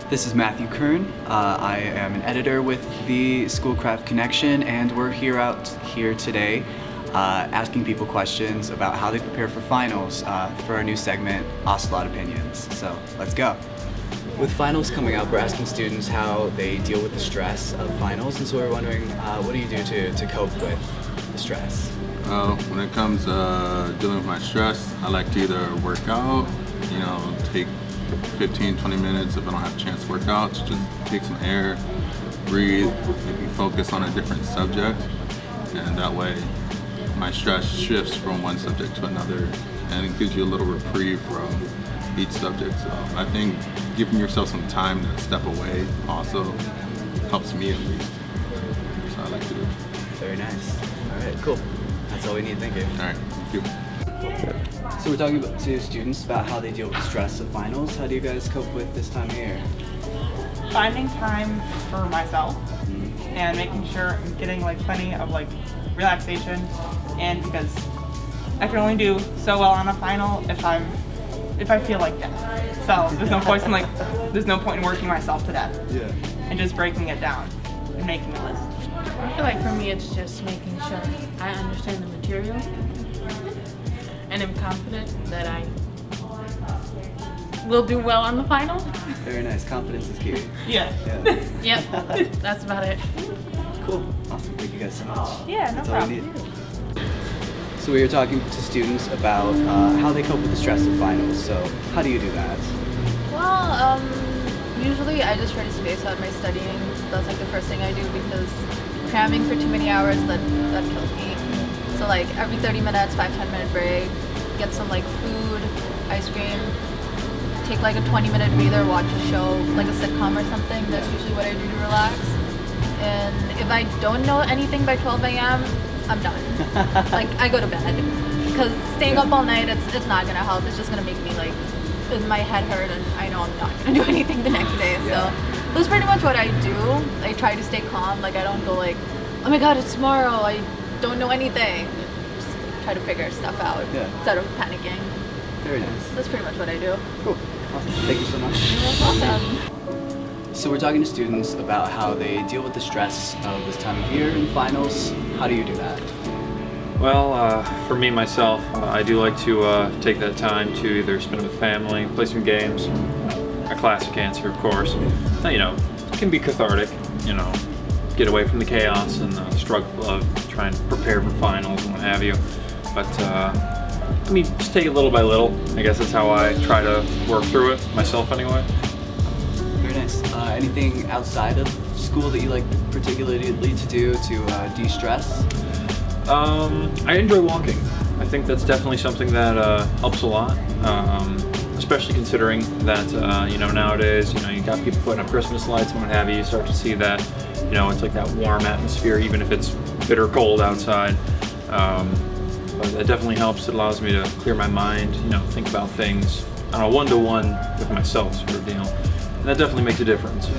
This is Matthew Kern. I am an editor with the Schoolcraft Connection, and we're here today asking people questions about how they prepare for finals for our new segment, Ocelot Opinions. So let's go. With finals coming up, we're asking students how they deal with the stress of finals, and so we're wondering, what do you do to cope with the stress? When it comes dealing with my stress, I like to either work out, take 15-20 minutes if I don't have a chance to work out, to just take some air, breathe, maybe focus on a different subject, and that way my stress shifts from one subject to another, and it gives you a little reprieve from each subject. So I think giving yourself some time to step away also helps me at least. So I like to do it. Very nice. All right, cool. That's all we need. Thank you. All right, thank you. So we're talking to students about how they deal with the stress of finals. How do you guys cope with this time of year? Finding time for myself and making sure I'm getting plenty of relaxation, and because I can only do so well on a final if I feel like death. So there's no point in working myself to death. Yeah. And just breaking it down and making a list. I feel like for me it's just making sure I understand the material and am confident that I will do well on the final. Very nice. Confidence is key. Yeah. Yep, that's about it. Cool. Awesome. Thank you guys so much. Yeah, no That's all we problem. need. So we were talking to students about how they cope with the stress of finals. So how do you do that? Well, usually I just try to space out my studying. That's the first thing I do, because cramming for too many hours, that kills me. So every 30 minutes, 5-10 minute break, get some food, ice cream, take a 20-minute breather, watch a show, a sitcom or something. That's usually what I do to relax. And if I don't know anything by 12 a.m., I'm done. I go to bed, because staying up all night, it's not gonna help. It's just gonna make me my head hurt, and I know I'm not gonna do anything the next day. So that's pretty much what I do. I try to stay calm. I don't go oh my god, it's tomorrow, I don't know anything. Just try to figure stuff out instead of panicking. Very nice. That's pretty much what I do. Cool. Awesome. Thank you so much. You're welcome. So we're talking to students about how they deal with the stress of this time of year in finals. How do you do that? Well, for me, myself, I do like to take that time to either spend with family, play some games, a classic answer, of course. It can be cathartic, get away from the chaos and the struggle of trying to prepare for finals and what have you. But, just take it little by little. I guess that's how I try to work through it, myself anyway. Very nice. Anything outside of school that you like particularly to do to de-stress? I enjoy walking. I think that's definitely something that helps a lot, especially considering that nowadays you got people putting up Christmas lights and what have you. You start to see that it's that warm atmosphere, even if it's bitter cold outside. But that definitely helps. It allows me to clear my mind, think about things on a one-to-one with myself sort of deal, and that definitely makes a difference.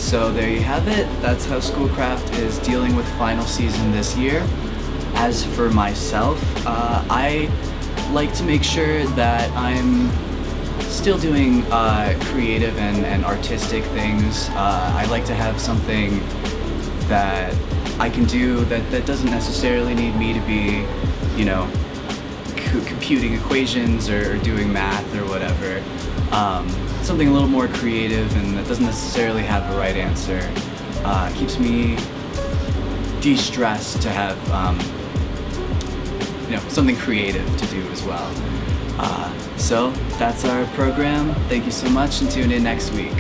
So there you have it. That's how Schoolcraft is dealing with final season this year. As for myself, I like to make sure that I'm still doing creative and artistic things. I like to have something that I can do that doesn't necessarily need me to be, computing equations or doing math or whatever. Something a little more creative and that doesn't necessarily have a right answer. Keeps me de-stressed to have something creative to do as well. So that's our program. Thank you so much, and tune in next week.